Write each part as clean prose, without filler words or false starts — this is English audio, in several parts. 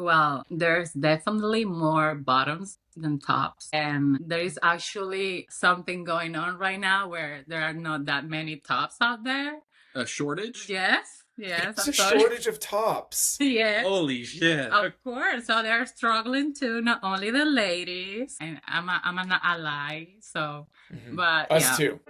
Well, there's definitely more bottoms than tops. And there is actually something going on right now where there are not that many tops out there. A shortage? Yes, yes, It's I'm a sorry. shortage of tops. Yes. Holy shit. Of course. So they're struggling too, not only the ladies. And I'm an ally. So, but Us yeah. too.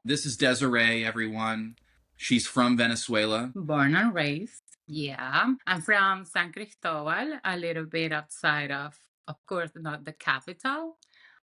This is Desiree, everyone. She's from Venezuela. Born and raised. Yeah. I'm from San Cristobal, a little bit outside of course, not the capital.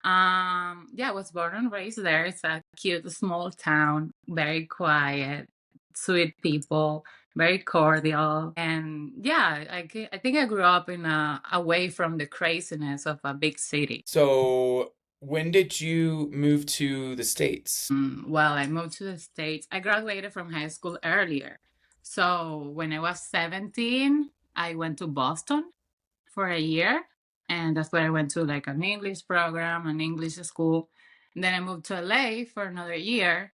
Yeah, I was born and raised there. It's a cute small town, very quiet, sweet people, very cordial. And yeah, I think I grew up in away from the craziness of a big city. So, when did you move to the States? Well, I moved to the States. I graduated from high school earlier. So when I was 17, I went to Boston for a year. And that's where I went to like an English program, an English school. And then I moved to LA for another year.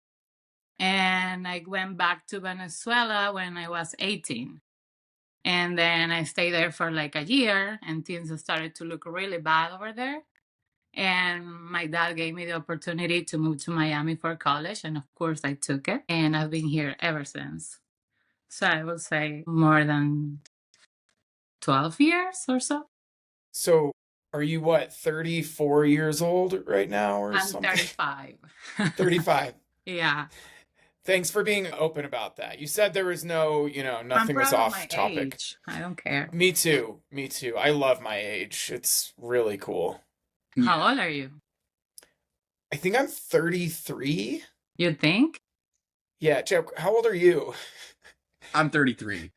And I went back to Venezuela when I was 18. And then I stayed there for like a year, and things started to look really bad over there. And my dad gave me the opportunity to move to Miami for college. And of course, I took it. And I've been here ever since. So I would say more than 12 years or so. So, are you 34 years old right now or I'm something? 35. 35. Yeah. Thanks for being open about that. You said there was no, nothing was I'm proud of off my topic. age. I don't care. Me too. Me too. I love my age. It's really cool. How old are you? I think I'm 33. You think? Yeah, Jeff, how old are you? I'm 33.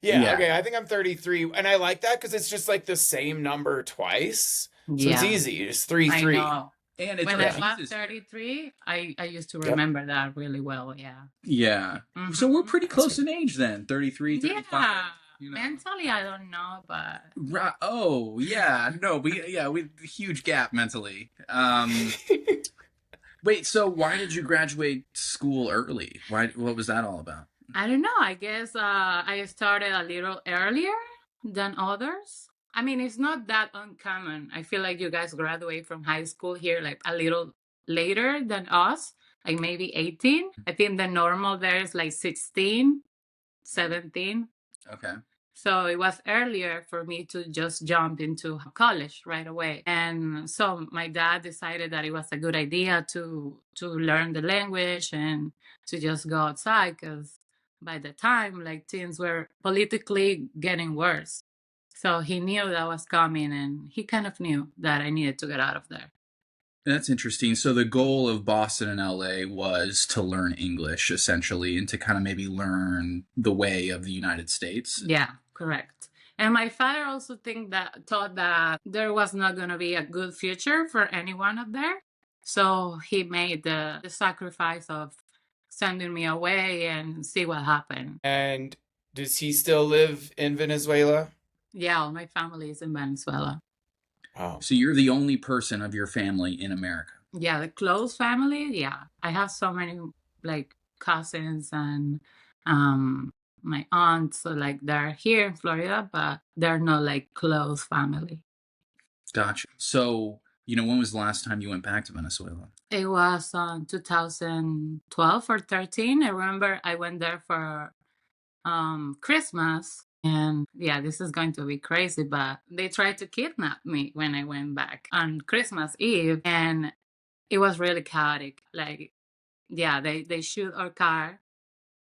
Yeah, okay, I think I'm 33. And I like that because it's just like the same number twice. So it's easy. It's 3-3. I know. And it's When I was 33, I used to remember that really well. Yeah. Yeah. Mhm. So we're pretty close in age then. 33, 35. Yeah. You know. Mentally, I don't know, but Oh, yeah. No, we huge gap mentally. Wait, so why did you graduate school early? What was that all about? I don't know. I guess I started a little earlier than others. I mean, it's not that uncommon. I feel like you guys graduate from high school here like a little later than us, like maybe 18. I think the normal there is like 16, 17. Okay. So it was earlier for me to just jump into college right away. And so my dad decided that it was a good idea to learn the language and to just go outside, because by the time like things were politically getting worse. So he knew that was coming, and he kind of knew that I needed to get out of there. That's interesting. So the goal of Boston and LA was to learn English, essentially, and to kind of maybe learn the way of the United States. Yeah, correct. And my father also thought that there was not going to be a good future for anyone up there. So he made the sacrifice of sending me away and see what happened. And does he still live in Venezuela? Yeah, all my family is in Venezuela. Oh. So you're the only person of your family in America. Yeah, the close family. Yeah, I have so many like cousins and my aunts. So like they're here in Florida, but they're not like close family. Gotcha. So when was the last time you went back to Venezuela? It was 2012 or 13. I remember I went there for Christmas. And yeah, this is going to be crazy, but they tried to kidnap me when I went back on Christmas Eve. And it was really chaotic. Like, yeah, they shoot our car.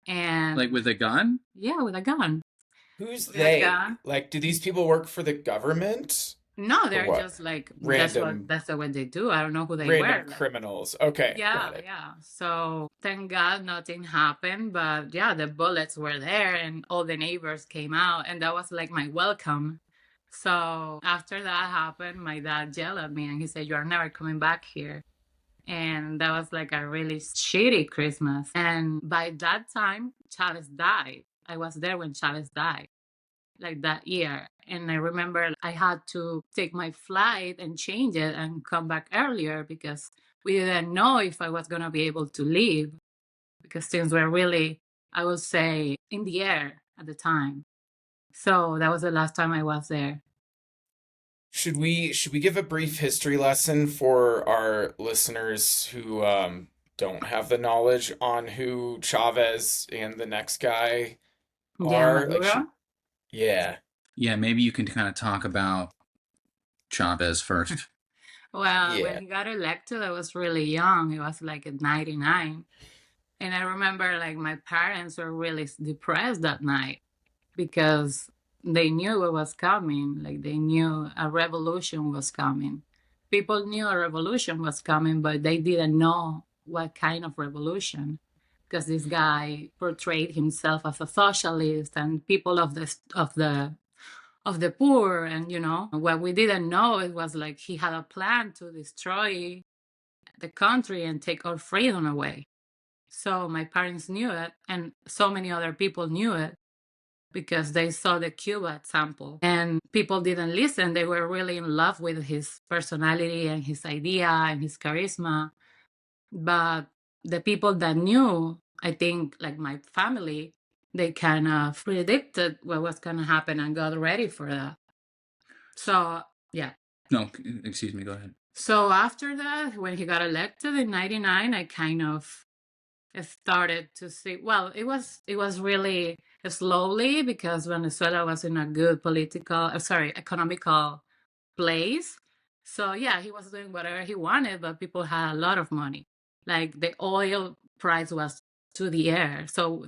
And like with a gun? Yeah, with a gun. Who's With a they? gun. Like, do these people work for the government? No, they're what? just like Random- That's what they do. I don't know who they were. Random like- criminals. Okay. Yeah, got it. yeah. So thank God nothing happened, but yeah, the bullets were there and all the neighbors came out, and that was like my welcome. So after that happened, my dad yelled at me and he said, "You are never coming back here." And that was like a really shitty Christmas. And by that time, Chavez died. I was there when Chavez died, like that year. And I remember I had to take my flight and change it and come back earlier because we didn't know if I was going to be able to leave because things were really, I would say, in the air at the time. So that was the last time I was there. Should we give a brief history lesson for our listeners who don't have the knowledge on who Chavez and the next guy Yeah, are? Like, Maduro. yeah. Yeah, maybe you can kind of talk about Chavez first. Well, when Yeah. he got elected, I was really young. It was like at 99. And I remember like my parents were really depressed that night because they knew what was coming. Like they knew a revolution was coming. People knew a revolution was coming, but they didn't know what kind of revolution. Because this guy portrayed himself as a socialist and people of the poor, and what we didn't know, it was like he had a plan to destroy the country and take our freedom away. So my parents knew it, and so many other people knew it because they saw the Cuba example. And people didn't listen. They were really in love with his personality and his idea and his charisma. But the people that knew, I think, like my family, they kind of predicted what was going to happen and got ready for that. So, yeah. No, excuse me, go ahead. So after that, when he got elected in 99, I kind of started to see, well, it was really slowly because Venezuela was in a good economical place. So yeah, he was doing whatever he wanted, but people had a lot of money. Like the oil price was to the air. So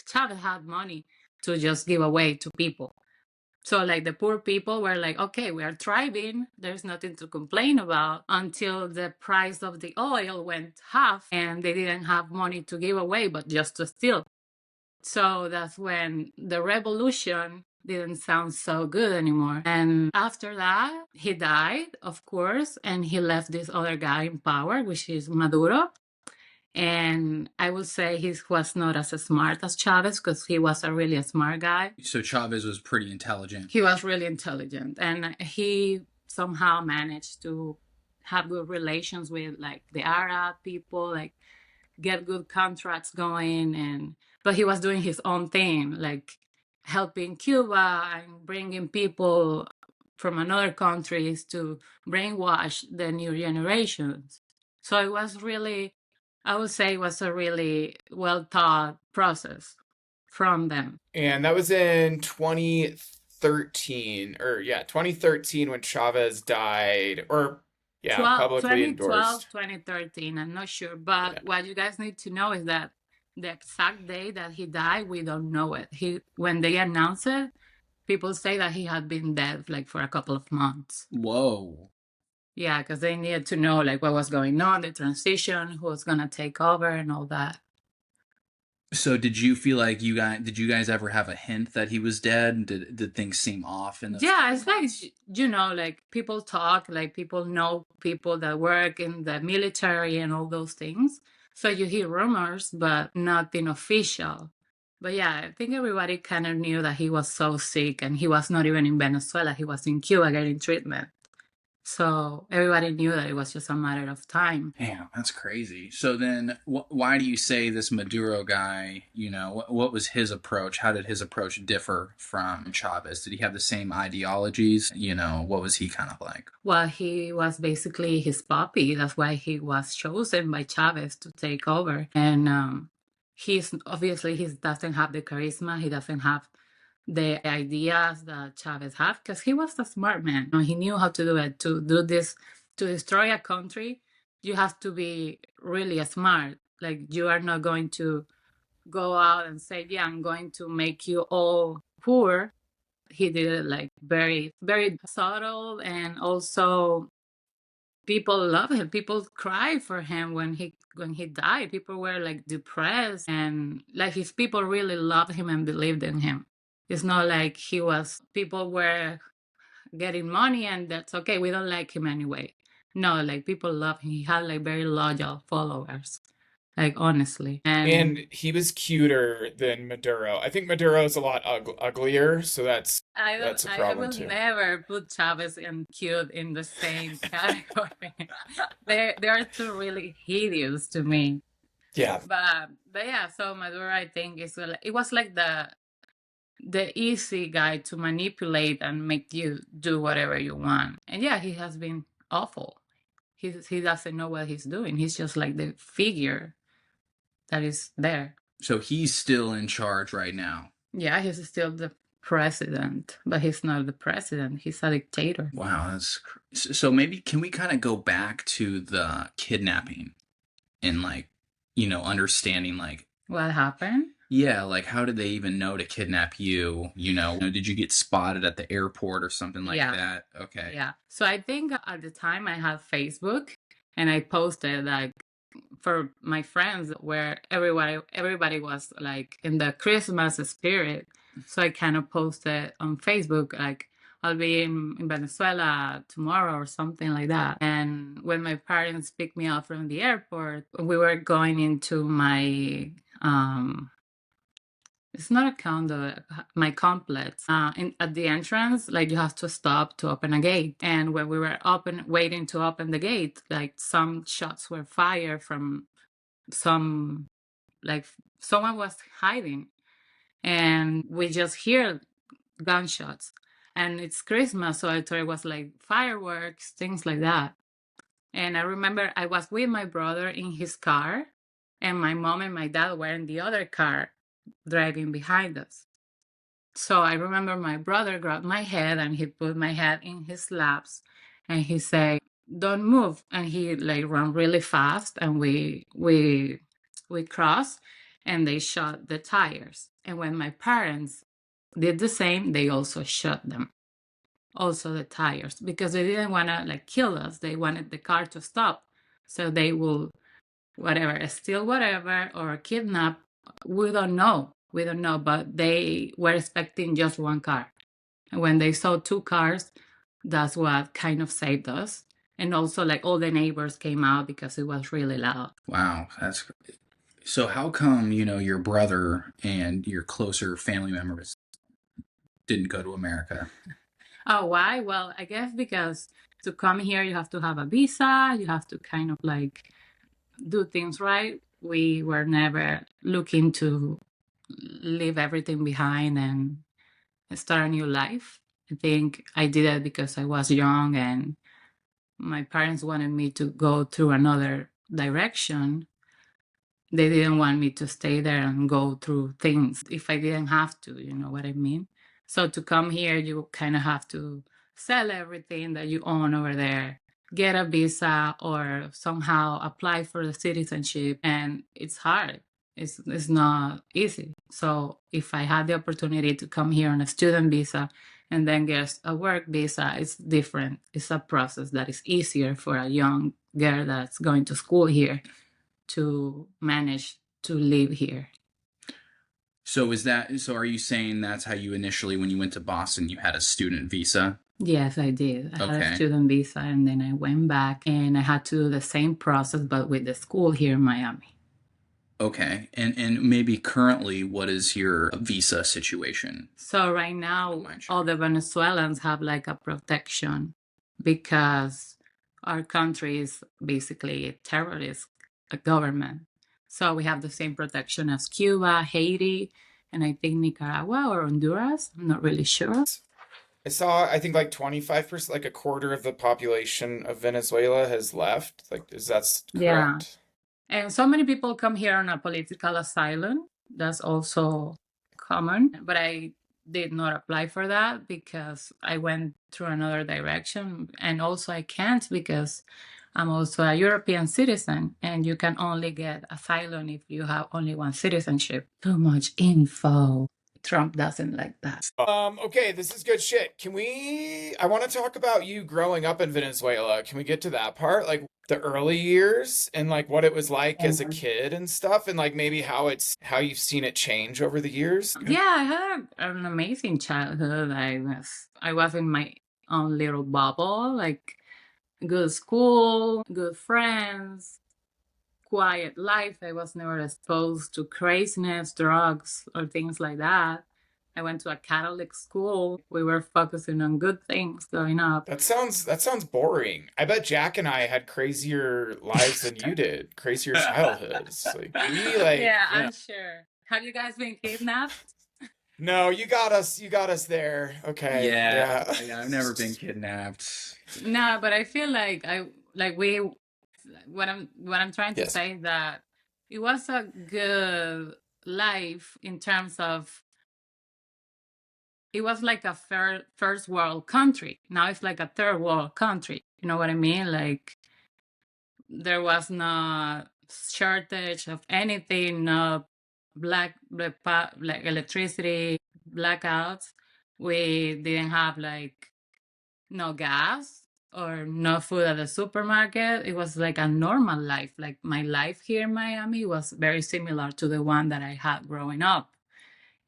Chavez had money to just give away to people. So like the poor people were like, okay, we are thriving. There's nothing to complain about until the price of the oil went half and they didn't have money to give away, but just to steal. So that's when the revolution didn't sound so good anymore. And after that, he died, of course, and he left this other guy in power, which is Maduro. And I would say he was not as smart as Chavez because he was a really smart guy. So Chavez was pretty intelligent. He was really intelligent, and he somehow managed to have good relations with like the Arab people, like get good contracts going. But he was doing his own thing, like helping Cuba and bringing people from another countries to brainwash the new generations. So it was really, I would say it was a really well thought process from them. And that was in 2013, or yeah, 2013 when Chavez died, or yeah, publicly 2012, endorsed. 2013, I'm not sure. But Yeah. what you guys need to know is that the exact day that he died, we don't know it. When they announced it, people say that he had been dead like for a couple of months. Whoa. Yeah, because they needed to know like what was going on, the transition, who was gonna take over, and all that. So did you feel like did you guys ever have a hint that he was dead? Did things seem off in the Yeah, it's like like people talk, like people know people that work in the military and all those things. So you hear rumors, but nothing official. But yeah, I think everybody kind of knew that he was so sick and he was not even in Venezuela. He was in Cuba getting treatment. So everybody knew that it was just a matter of time. Damn, that's crazy. So then, why do you say this Maduro guy? What was his approach? How did his approach differ from Chavez? Did he have the same ideologies? What was he kind of like? Well, he was basically his puppy. That's why he was chosen by Chavez to take over. And he's obviously he doesn't have the charisma. He doesn't have the ideas that Chavez had because he was a smart man. He knew how to do it. To do this, to destroy a country, you have to be really smart. Like you are not going to go out and say, yeah, I'm going to make you all poor. He did it like very, very subtle, and also people love him. People cry for him when he died. People were like depressed, and like his people really loved him and believed in him. It's not like people were getting money and that's okay. We don't like him anyway. No, like people love him. He had like very loyal followers. Like honestly. And he was cuter than Maduro. I think Maduro's a lot uglier, so I don't. that's a I problem will too. never put Chavez and cute in the same category. They are two really hideous to me. Yeah. But yeah. So Maduro, I think it was like the easy guy to manipulate and make you do whatever you want. And yeah, he has been awful. He doesn't know what he's doing. He's just like the figure that is there. So he's still in charge right now. Yeah, he's still the president, but he's not the president. He's a dictator. Wow, so maybe can we kind of go back to the kidnapping and like, understanding like What happened? yeah, like how did they even know to kidnap you? Did you get spotted at the airport or something like Yeah. that? Okay. Yeah. So I think at the time I had Facebook and I posted like for my friends where everybody was like in the Christmas spirit. So I kind of posted on Facebook like I'll be in Venezuela tomorrow or something like that. And when my parents picked me up from the airport, we were going into my it's not a condo, my complex. At the entrance, like you have to stop to open a gate. And when we were waiting to open the gate, like some shots were fired from some, like someone was hiding. And we just hear gunshots. And it's Christmas, so I thought it was like fireworks, things like that. And I remember I was with my brother in his car, and my mom and my dad were in the other car driving behind us. So I remember my brother grabbed my head and he put my head in his laps and he said, "Don't move." And he like ran really fast and we crossed and they shot the tires. And when my parents did the same, they also shot them. Also the tires, because they didn't want to like kill us. They wanted the car to stop. So they will whatever, steal whatever or kidnap. We don't know. We don't know, but they were expecting just one car. And when they saw two cars, that's what kind of saved us. And also, like all the neighbors came out because it was really loud. Wow, that's so. How come your brother and your closer family members didn't go to America? Oh, why? Well, I guess because to come here, you have to have a visa. You have to kind of like do things right. We were never looking to leave everything behind and start a new life. I think I did it because I was young and my parents wanted me to go through another direction. They didn't want me to stay there and go through things if I didn't have to, you know what I mean? So to come here, you kind of have to sell everything that you own over there, get a visa, or somehow apply for the citizenship. And it's hard. It's not easy. So if I had the opportunity to come here on a student visa and then get a work visa, it's different. It's a process that is easier for a young girl that's going to school here to manage to live here. So are you saying that's how you initially, when you went to Boston, you had a student visa? Yes, I did. I had Okay. a student visa and then I went back and I had to do the same process but with the school here in Miami. Okay. And maybe currently, what is your visa situation? So right now, all the Venezuelans have like a protection because our country is basically a terrorist government. So we have the same protection as Cuba, Haiti, and I think Nicaragua or Honduras. I'm not really sure. I saw, I think like 25%, like a quarter of the population of Venezuela has left. Like, is that correct? Yeah. And so many people come here on a political asylum. That's also common. But I did not apply for that because I went through another direction. And also I can't because I'm also a European citizen and you can only get asylum if you have only one citizenship. Too much info. Trump doesn't like that. Okay, this is good shit. I want to talk about you growing up in Venezuela. Can we get to that part? Like the early years and like what it was like as a kid and stuff and like maybe how you've seen it change over the years? Yeah, I had an amazing childhood. I was in my own little bubble. Like good school, good friends, quiet life. I was never exposed to craziness, drugs, or things like that. I went to a Catholic school. We were focusing on good things growing up. That sounds boring. I bet Jack and I had crazier lives than you did, crazier childhoods. Like we Yeah, like, I'm sure. Have you guys been kidnapped? no, you got us there. Okay. Yeah, Yeah. I've never been kidnapped. No, but I feel like we what I'm trying to Yes. say is that it was a good life in terms of it was like a first world country. Now it's like a third world country. You know what I mean? Like there was no shortage of anything, no like electricity, blackouts. We didn't have like no gas or no food at the supermarket. It was like a normal life. Like my life here in Miami was very similar to the one that I had growing up.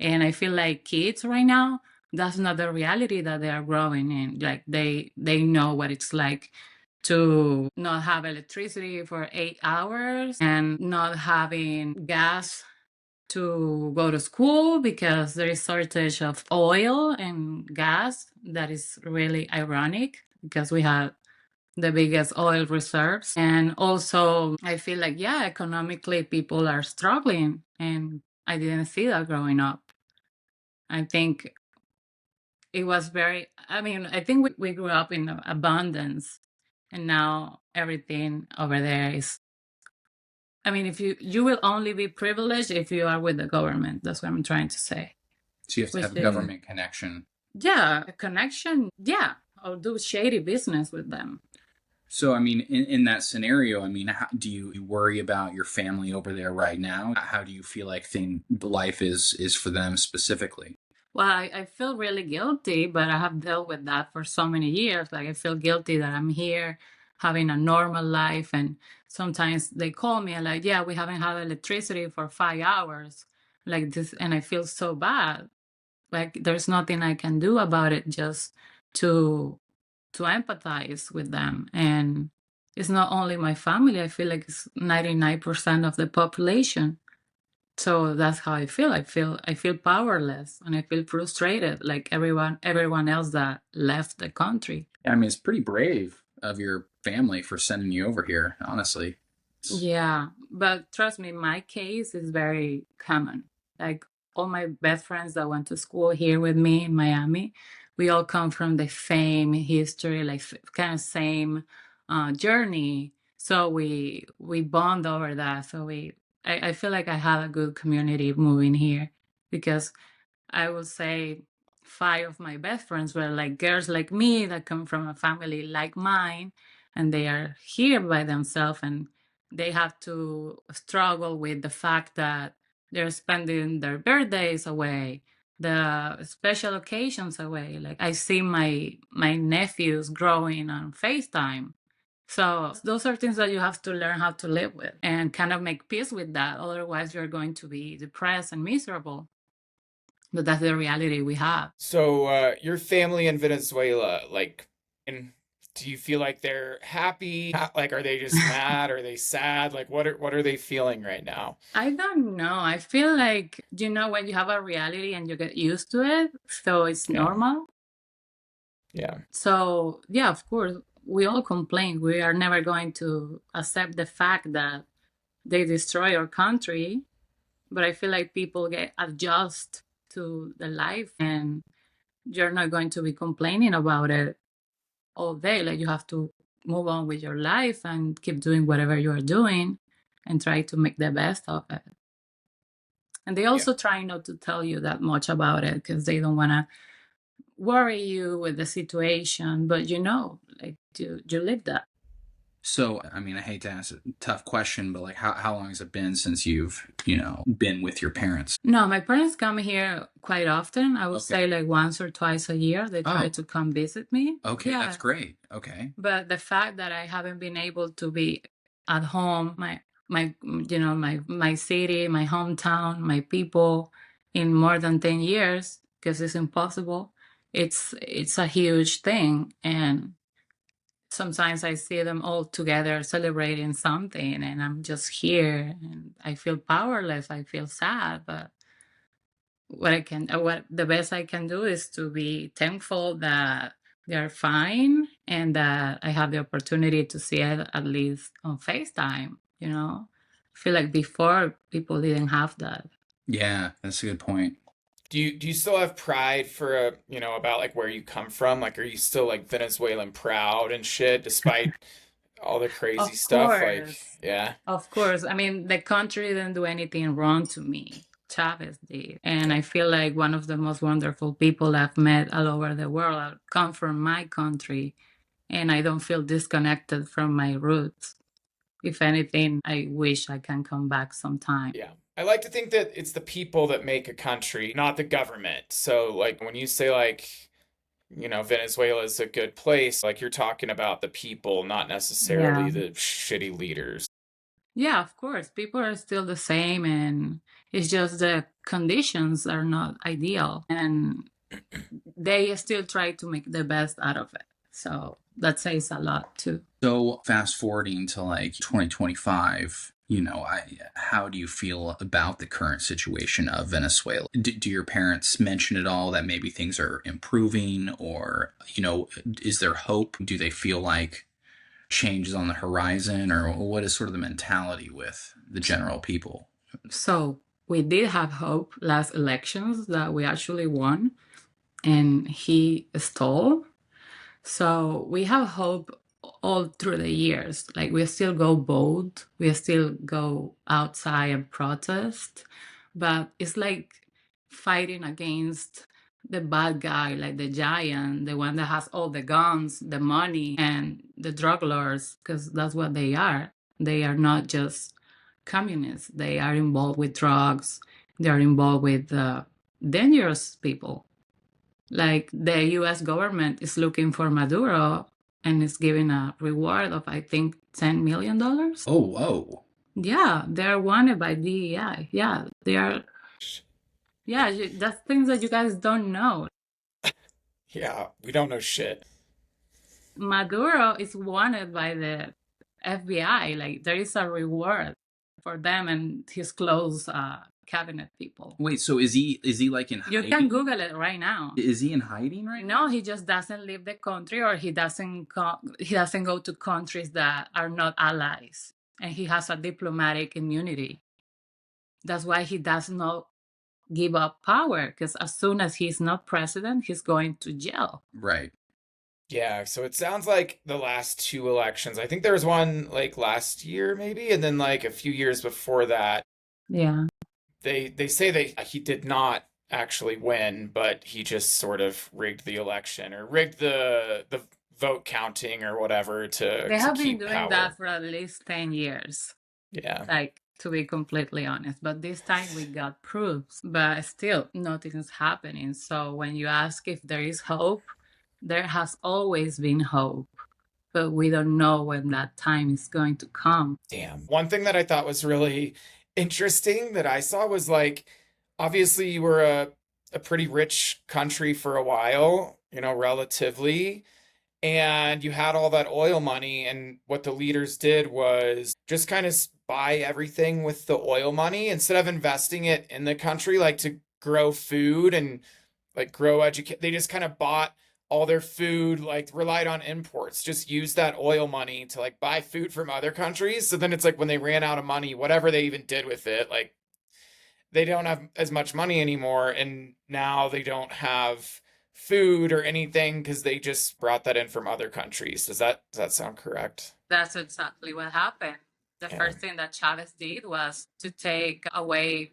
And I feel like kids right now, that's not the reality that they are growing in. Like they know what it's like to not have electricity for 8 hours and not having gas to go to school because there is shortage of oil and gas. That is really ironic because we have the biggest oil reserves. And also I feel like, yeah, economically people are struggling, and I didn't see that growing up. I think it was very, I mean, I think we grew up in abundance, and now everything over there is, I mean, if you will only be privileged if you are with the government. That's what I'm trying to say. So you have to Which have government connection. yeah, a connection, yeah, or do shady business with them. So, I mean, in that scenario, I mean, how, do you worry about your family over there right now? How do you feel like life is for them specifically? Well, I feel really guilty, but I have dealt with that for so many years. Like I feel guilty that I'm here having a normal life, and sometimes they call me and like, yeah, we haven't had electricity for 5 hours, like this, and I feel so bad. Like there's nothing I can do about it, just to to empathize with them. And it's not only my family. I feel like it's 99% of the population. So that's how I feel powerless, and I feel frustrated like everyone else that left the country. I mean, it's pretty brave of your family for sending you over here, honestly. Yeah, but trust me, my case is very common. Like all my best friends that went to school here with me in Miami, we all come from the same history, like kind of same journey. So we bond over that. So I feel like I have a good community moving here because I would say five of my best friends were like girls like me that come from a family like mine, and they are here by themselves, and they have to struggle with the fact that they're spending their birthdays away, the special occasions away. Like I see my nephews growing on FaceTime. So those are things that you have to learn how to live with and kind of make peace with that. Otherwise, you're going to be depressed and miserable. But that's the reality we have. So, your family in Venezuela, like, and do you feel like they're happy? Like, are they just mad? Are they sad? Like, what are they feeling right now? I don't know. I feel like, when you have a reality and you get used to it, so it's Yeah. normal. Yeah. So, yeah, of course, we all complain. We are never going to accept the fact that they destroy our country. But I feel like people get adjust to the life, and you're not going to be complaining about it all day. Like you have to move on with your life and keep doing whatever you are doing and try to make the best of it. And they Yeah. also try not to tell you that much about it because they don't want to worry you with the situation. But like you live that. So, I mean, I hate to ask a tough question, but like, how long has it been since you've, been with your parents? No, my parents come here quite often. I would Okay. say like once or twice a year. They try Oh. to come visit me. Okay, Yeah. that's great. Okay. But the fact that I haven't been able to be at home, my city, my hometown, my people in more than 10 years, because it's impossible. It's a huge thing, and Sometimes I see them all together celebrating something, and I'm just here, and I feel powerless. I feel sad, but what the best I can do is to be thankful that they're fine and that I have the opportunity to see it at least on FaceTime. I feel like before people didn't have that. Yeah, that's a good point. Do you still have pride for about like where you come from? Like, are you still like Venezuelan proud and shit despite all the crazy Of stuff? Like, course. yeah. Of course. I mean, the country didn't do anything wrong to me. Chavez did. And I feel like one of the most wonderful people I've met all over the world come from my country. And I don't feel disconnected from my roots. If anything, I wish I can come back sometime. Yeah. I like to think that it's the people that make a country, not the government. So, like, when you say, like, Venezuela is a good place, like, you're talking about the people, not necessarily Yeah. the shitty leaders. Yeah, of course. People are still the same, and it's just the conditions are not ideal. And they still try to make the best out of it. So that says a lot too. So fast forwarding to like 2025, how do you feel about the current situation of Venezuela? Do your parents mention at all that maybe things are improving, or, is there hope? Do they feel like change is on the horizon, or what is sort of the mentality with the general people? So we did have hope last elections that we actually won, and he stole. So we have hope all through the years. Like, we still go vote, we still go outside and protest, but it's like fighting against the bad guy, like the giant, the one that has all the guns, the money, and the drug lords, because that's what they are. They are not just communists. They are involved with drugs. They are involved with dangerous people. Like, the US government is looking for Maduro and is giving a reward of, I think, $10 million. Oh, whoa. Yeah, they're wanted by DEI. Yeah, they are. Yeah, that's things that you guys don't know. Yeah, we don't know shit. Maduro is wanted by the FBI. Like, there is a reward for them and his close cabinet people. Wait, so is he like in You hiding? can Google it right now. Is he in hiding right now? No, he just doesn't leave the country, or he doesn't go to countries that are not allies, and he has a diplomatic immunity. That's why he does not give up power, because as soon as he's not president, he's going to jail. Right. Yeah, so it sounds like the last two elections. I think there was one like last year maybe, and then like a few years before that. Yeah. They say he did not actually win, but he just sort of rigged the election or rigged the vote counting or whatever to They have been keep doing power. that for at least 10 years. Yeah. Like, to be completely honest. But this time we got proofs, but still nothing is happening. So when you ask if there is hope, there has always been hope, but we don't know when that time is going to come. Damn. One thing that I thought was really interesting that I saw was like, obviously you were a pretty rich country for a while, relatively, and you had all that oil money, and what the leaders did was just kind of buy everything with the oil money instead of investing it in the country, like to grow food and like grow education. They just kind of bought all their food, like relied on imports, just used that oil money to like buy food from other countries. So then it's like when they ran out of money, whatever they even did with it, like they don't have as much money anymore. And now they don't have food or anything because they just brought that in from other countries. Does that sound correct? That's exactly what happened. The first thing that Chavez did was to take away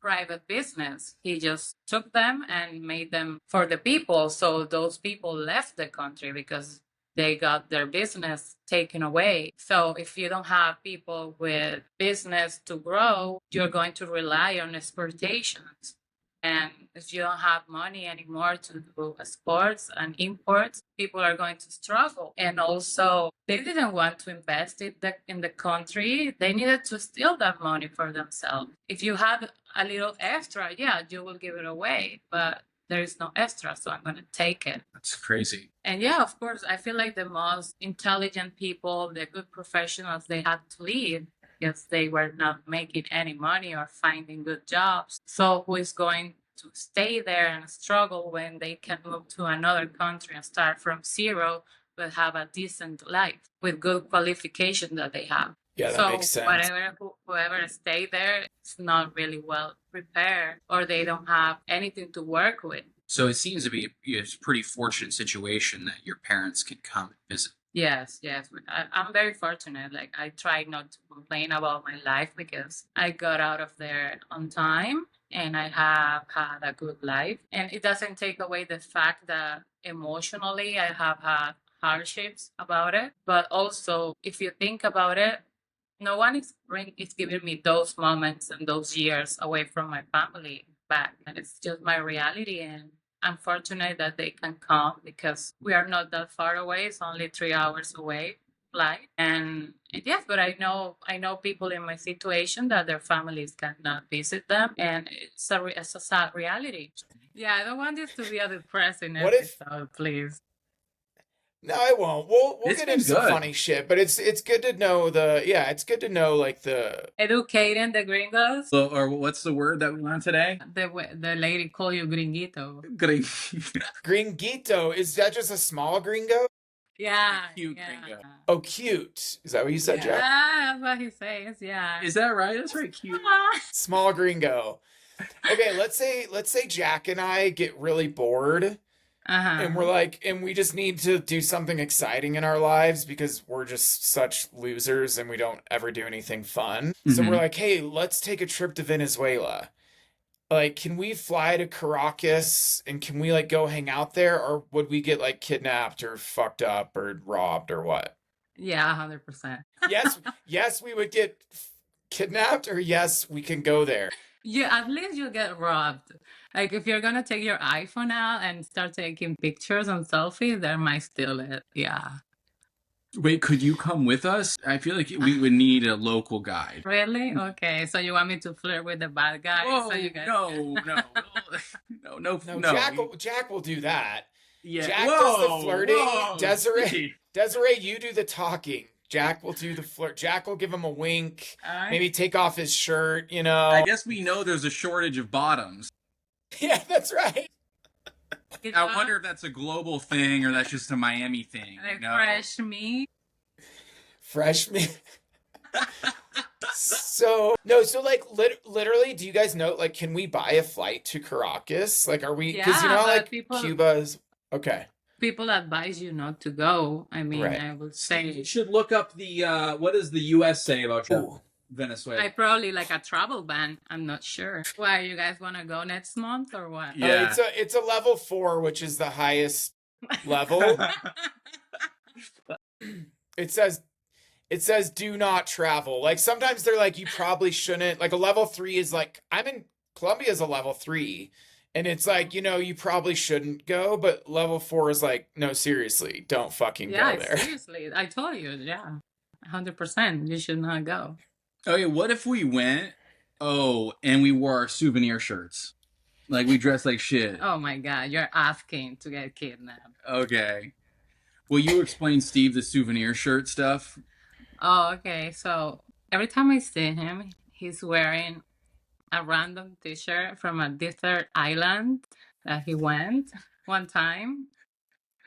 private business. He just took them and made them for the people. So those people left the country because they got their business taken away. So if you don't have people with business to grow, you're going to rely on exportations. And if you don't have money anymore to do exports and imports, people are going to struggle. And also, they didn't want to invest in the country. They needed to steal that money for themselves. If you have a little extra, yeah, you will give it away. But there is no extra, so I'm going to take it. That's crazy. And yeah, of course, I feel like the most intelligent people, the good professionals, they had to leave because they were not making any money or finding good jobs. So who is going to stay there and struggle when they can move to another country and start from zero, but have a decent life with good qualification that they have? Yeah, that So makes sense. whoever stay there is not really well prepared, or they don't have anything to work with. So it seems to be a pretty fortunate situation that your parents can come and visit. Yes. I'm very fortunate. Like, I try not to complain about my life because I got out of there on time and I have had a good life. And it doesn't take away the fact that emotionally I have had hardships about it. But also, if you think about it, no one is giving me those moments and those years away from my family back. And it's just my reality. And I'm fortunate that they can come because we are not that far away. It's only 3 hours away flight. And yes, but I know people in my situation that their families cannot visit them, and it's a sad reality. Yeah, I don't want this to be a depressing episode, please. No, I won't. We'll It's get been into some good. funny shit, but it's good to know it's good to know like the Educating the gringos. So, or what's the word that we learned today? The lady call you gringuito. gringuito. Is that just a small gringo? Yeah. Cute yeah. Gringo. Oh, cute. Is that what you said, Jack? Yeah, that's what he says. Yeah. Is that right? That's very cute. Small gringo. Okay, let's say Jack and I get really bored. And we're like, and we just need to do something exciting in our lives because we're just such losers and we don't ever do anything fun. So we're like, hey, let's take a trip to Venezuela. Like, can we fly to Caracas and can we like go hang out there, or would we get like kidnapped or fucked up or robbed or what? Yeah, 100%. Yes, we would get kidnapped, or yes, we can go there. Yeah, at least you'll get robbed. Like, if you're gonna take your iPhone out and start taking pictures and selfies, they might steal it. Yeah. Wait, could you come with us? I feel like we would need a local guide. Really? Okay. So you want me to flirt with the bad guy? Whoa, So you guys... no. Jack will do that. Yeah. Jack does the flirting. Desiree, you do the talking. Jack will do the flirt. Jack will give him a wink. Maybe take off his shirt, you know. I guess we know there's a shortage of bottoms. Yeah, that's right. I wonder if that's a global thing or that's just a Miami thing. Like fresh meat. Fresh meat. So like literally, do you guys know, like, can we buy a flight to Caracas? Like, are we, because you know, like Cuba is, okay. People advise you not to go. I mean, right. I would say you should look up the what does the US say about Venezuela? I probably like a travel ban. I'm not sure. Why, you guys want to go next month or what? Yeah, it's a level 4, which is the highest level. It says do not travel. Like, sometimes they're like, you probably shouldn't. Like, a level 3 is like, I'm in Colombia's a level 3. And it's like, you know, you probably shouldn't go, but level 4 is like, no, seriously, don't fucking go there. Seriously, I told you, 100%, you should not go. Okay, what if we went, and we wore our souvenir shirts? Like, we dressed like shit. Oh my God, you're asking to get kidnapped. Okay. Will you explain, Steve, the souvenir shirt stuff? Oh, okay, so every time I see him, he's wearing a random t-shirt from a desert island that he went one time,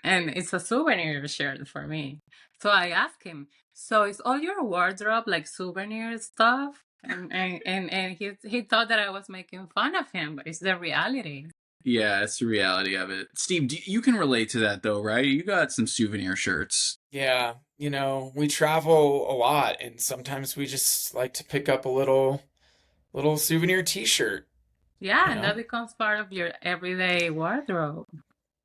and it's a souvenir shirt for me. So I asked him, so is all your wardrobe like souvenir stuff? And he thought that I was making fun of him, but it's the reality. Yeah, it's the reality of it. Steve, you can relate to that though, right? You got some souvenir shirts. Yeah, you know, we travel a lot, and sometimes we just like to pick up a little souvenir t-shirt. Yeah, and that becomes part of your everyday wardrobe.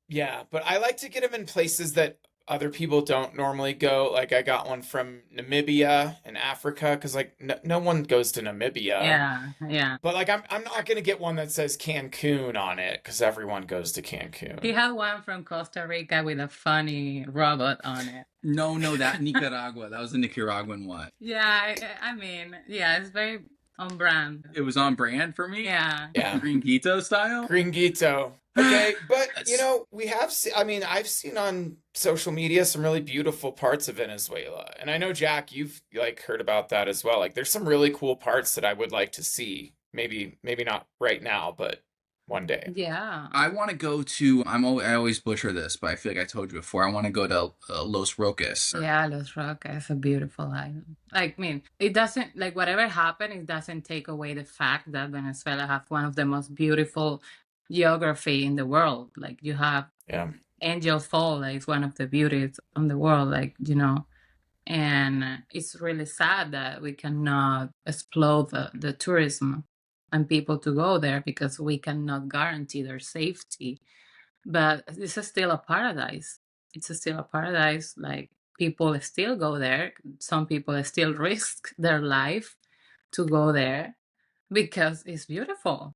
Yeah, but I like to get them in places that other people don't normally go. Like, I got one from Namibia in Africa, because like no one goes to Namibia. Yeah. But like, I'm not gonna get one that says Cancun on it, because everyone goes to Cancun. He had one from Costa Rica with a funny robot on it. No, that Nicaragua. That was the Nicaraguan one. Yeah, I mean, yeah, it's very On brand. It was on brand for me. Yeah. Yeah. Gringuito style. Gringuito. Okay, but That's- you know, we have I mean, I've seen on social media some really beautiful parts of Venezuela. And I know Jack, you've like heard about that as well. Like there's some really cool parts that I would like to see. Maybe not right now, but one day. Yeah. I want to go to. I always butcher this, but I feel like I told you before. I want to go to Los Roques. Yeah, Los Roques is a beautiful island. Like, I mean, it doesn't, like, whatever happened, it doesn't take away the fact that Venezuela has one of the most beautiful geography in the world. Like, you have Yeah. Angel Fall, like, it's one of the beauties in the world, like, you know. And it's really sad that we cannot explode the tourism and people to go there because we cannot guarantee their safety. But this is still a paradise. It's still a paradise. Like people still go there. Some people still risk their life to go there because it's beautiful.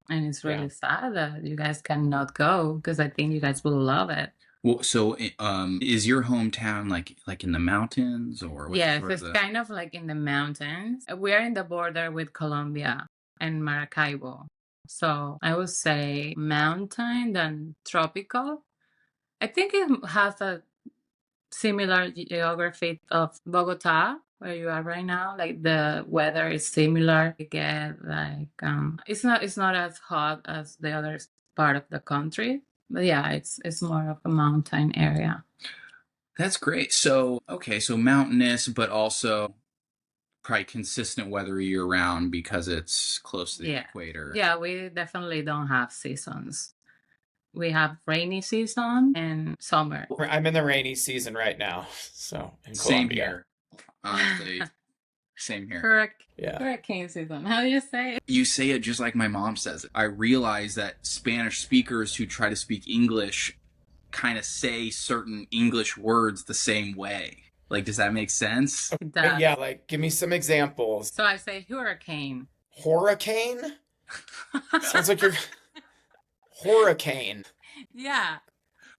And it's really sad that you guys cannot go because I think you guys will love it. Well, so is your hometown like in the mountains or? Yes, it's kind of like in the mountains. We're in the border with Colombia and Maracaibo. So I would say mountain than tropical. I think it has a similar geography of Bogota, where you are right now. Like the weather is similar. You get like it's not as hot as the other part of the country. But yeah, it's more of a mountain area. That's great. So okay, so mountainous, but also probably consistent weather year round because it's close to the equator. Yeah, we definitely don't have seasons. We have rainy season and summer. I'm in the rainy season right now, so in Same Colombia. here. Honestly, same here. Hurricane season. How do you say it? You say it just like my mom says it. I realize that Spanish speakers who try to speak English kind of say certain English words the same way. Like, does that make sense? Okay, yeah, like give me some examples. So I say hurricane. Hurricane? Sounds like you're hurricane. Yeah.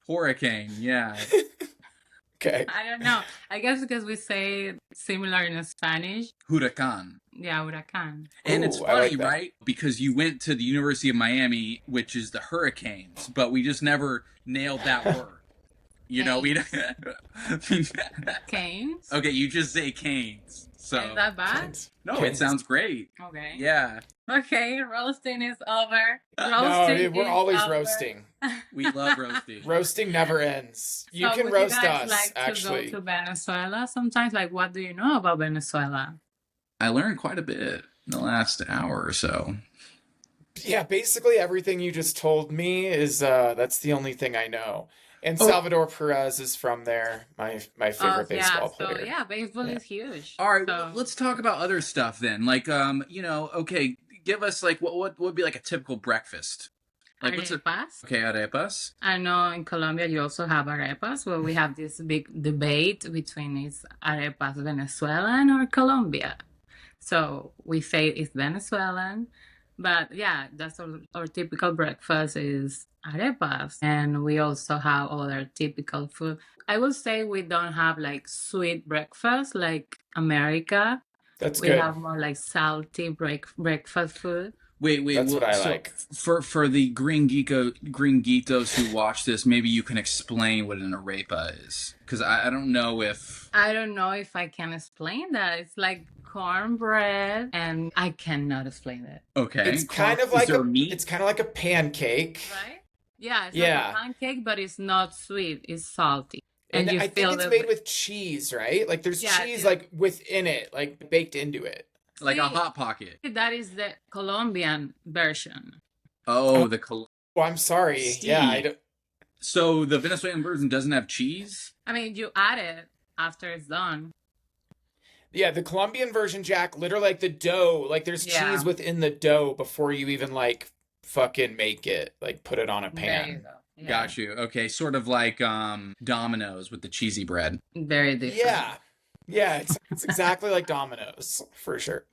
Hurricane, yeah. Okay. I don't know. I guess because we say similar in Spanish. Huracan. Yeah, huracan. And Ooh, it's I funny, like that. right? Because you went to the University of Miami, which is the Hurricanes, but we just never nailed that word. You know, we Canes? Okay, you just say canes. So Is that bad? no, Canes. it sounds great. Okay. Yeah, Okay, roasting is over. No, Roasting dude, we're is always over. roasting. we love roasting. Roasting never ends. You So can would roast you guys us, like actually. to go to Venezuela sometimes? Like, what do you know about Venezuela? I learned quite a bit in the last hour or so. Yeah, basically everything you just told me is that's the only thing I know. And Oh. Salvador Perez is from there, my favorite baseball player. So yeah, baseball is huge. All right, So, let's talk about other stuff then. Like, you know, okay, give us like what would be like a typical breakfast? Like, what's it? arepas. Okay, arepas. I know in Colombia you also have arepas, where we have this big debate between is arepas Venezuelan or Colombia. So we say it's Venezuelan, but yeah, that's our typical breakfast is arepas, and we also have other typical food. I would say we don't have like sweet breakfast like America. That's We good. have more like salty breakfast food. Wait, That's what I so like. For the gringuitos who watch this, maybe you can explain what an arepa is, because I don't know if I don't know if I can explain that. It's like cornbread, and I cannot explain it. okay. It's kind of Is like there meat? it's kind of like a pancake. Right? Yeah, it's Yeah. like a pancake, but it's not sweet. It's salty. And you I feel think it's made with cheese, right? Like there's Yeah, cheese it's- like within it, like baked into it. Like a See, hot pocket. That is the Colombian version. Oh, Well, I'm sorry. Yeah, I Steve. don't, so the Venezuelan version doesn't have cheese. I mean, you add it after it's done. yeah, the Colombian version, Jack, literally like the dough, like there's Yeah. cheese within the dough before you even like fucking make it, like put it on a There you pan. go. Yeah. Got you. Okay, sort of like Domino's with the cheesy bread. Very different. Yeah. Yeah, it's exactly like Domino's, for sure.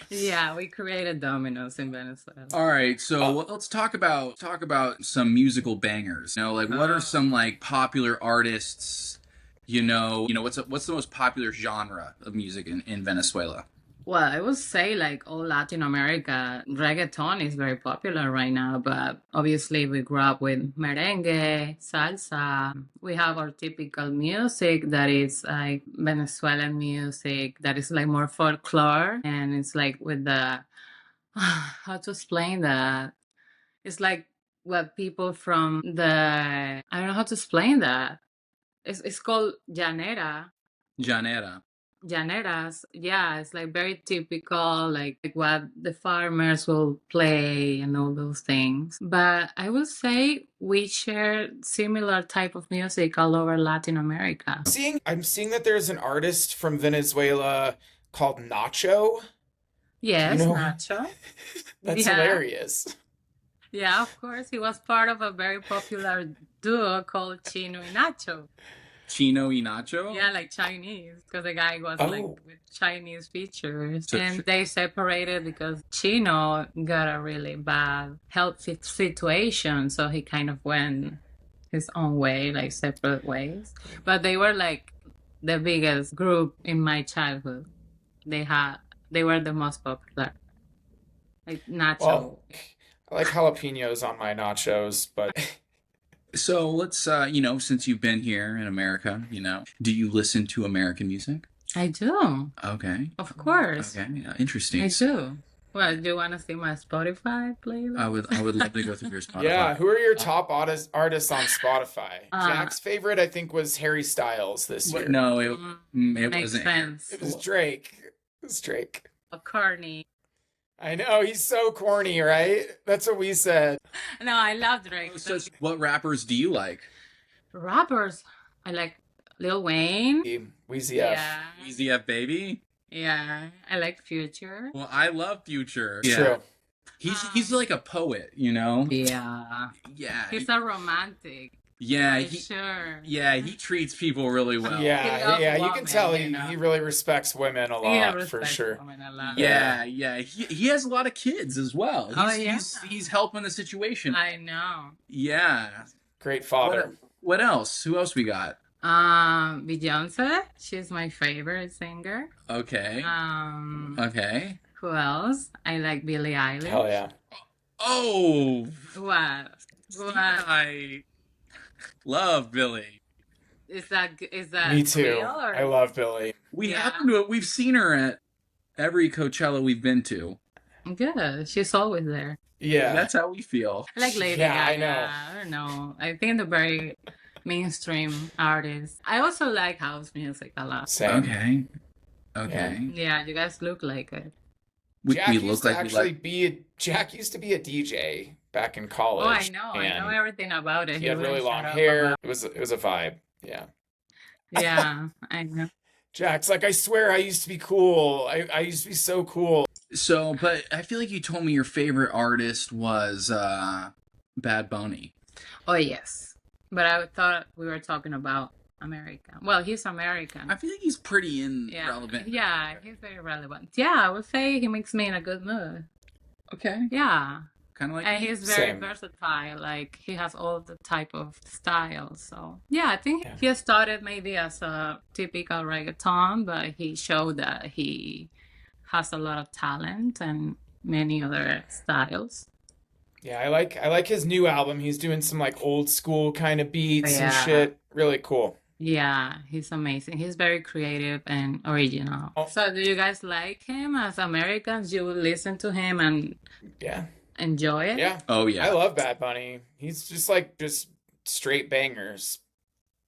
Yeah, we created Domino's in Venezuela. All right, so let's talk about some musical bangers. You know, like what are some like popular artists? You know, what's the most popular genre of music in Venezuela? Well, I would say like all Latin America, reggaeton is very popular right now, but obviously we grew up with merengue, salsa. We have our typical music that is like Venezuelan music that is like more folklore and it's like with the how to explain that? It's like what people from the I don't know how to explain that. It's called llanera. Janera. Llaneras, yeah, it's like very typical, like what the farmers will play and all those things. But I would say we share similar type of music all over Latin America. I'm seeing that there's an artist from Venezuela called Nacho. Do you Yes, know? Nacho. That's Yeah. hilarious. Yeah, of course. He was part of a very popular duo called Chino y Nacho. Chino y Nacho? Yeah, like Chinese, because the guy was like Oh. with Chinese features. So- And they separated because Chino got a really bad health situation. So he kind of went his own way, like separate ways. But they were like the biggest group in my childhood. They were the most popular. Like Nacho. Well, I like jalapenos on my nachos, but So let's, since you've been here in America, do you listen to American music? I do. Okay. Of course. Okay. Interesting. I do. Well, do you want to see my Spotify playlist? I would love to go through your Spotify. yeah, who are your top artists on Spotify? Uh, Jack's favorite, I think, was Harry Styles this year. No, it Makes wasn't. sense. It was Drake. It was Drake. Carney. I know, he's so corny, right? That's what we said. No, I love Drake. So what rappers do you like? Rappers, I like Lil Wayne. Weezy F. Yeah. Easy F Baby? Yeah. I like Future. Well, I love Future. True. He's like a poet, Yeah. Yeah. He's a romantic. Yeah, For sure. he treats people really well. He Yeah, loves yeah, you women, can tell you know. he really respects women a He lot, for respects sure. women a lot. Yeah. He has a lot of kids as well. Yeah. He's helping the situation. I know. Yeah. Great father. What else? Who else we got? Beyonce, she's my favorite singer. Okay. Okay. Who else? I like Billie Eilish. Hell yeah. Oh, What? I love Billy. Is that Me too. real or- I love Billy. We've seen her at every Coachella we've been to. Good. She's always there. Yeah. That's how we feel. I like Lady Yeah, I Gaga. know. I don't know. I think they're very mainstream artists. I also like house music a lot. Same. Okay. Yeah, you guys look like it. Jack We used look to like we actually like. Jack used to be a DJ back in Oh, college. I know. I and know everything about it. He had really wouldn't long shut up hair. about- It was a vibe. Yeah. Yeah, I know. Jack's like, I swear I used to be cool. I used to be so cool. So, but I feel like you told me your favorite artist was Bad Bunny. Oh, yes. But I thought we were talking about America. Well, he's American. I feel like he's pretty Yeah. relevant. Yeah, he's very relevant. Yeah, I would say he makes me in a good mood. Okay. Yeah. Kind of like. And he's very Same. versatile. Like he has all the type of styles. So yeah, I think Yeah. he started maybe as a typical reggaeton, but he showed that he has a lot of talent and many other styles. Yeah, I like his new album. He's doing some like old school kind of beats and Yeah. shit. Really cool. Yeah, he's amazing. He's very creative and original. Oh. So do you guys like him as Americans? You would listen to him and Yeah. enjoy it? Yeah. Oh I yeah. love Bad Bunny. He's just straight bangers.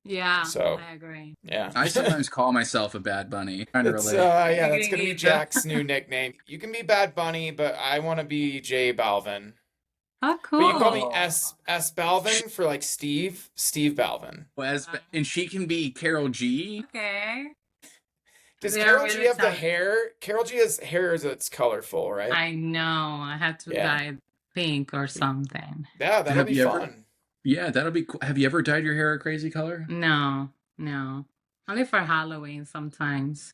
Yeah, So- I agree. Yeah. I sometimes call myself a Bad Bunny. Trying to It's, relate. yeah, that's You gonna be need Jack's new nickname. You can be Bad Bunny, but I want to be J Balvin. Oh, But you can call cool. me S Balvin for like Steve Balvin. And she can be Carol G. Okay. Does They are Carol G really have the talented. hair? Carol G has hair that's colorful, right? I know. I had to Yeah. dye it pink or something. Yeah, that'll Have be you ever- fun. Yeah, that'll be cool. Have you ever dyed your hair a crazy color? No. Only for Halloween sometimes.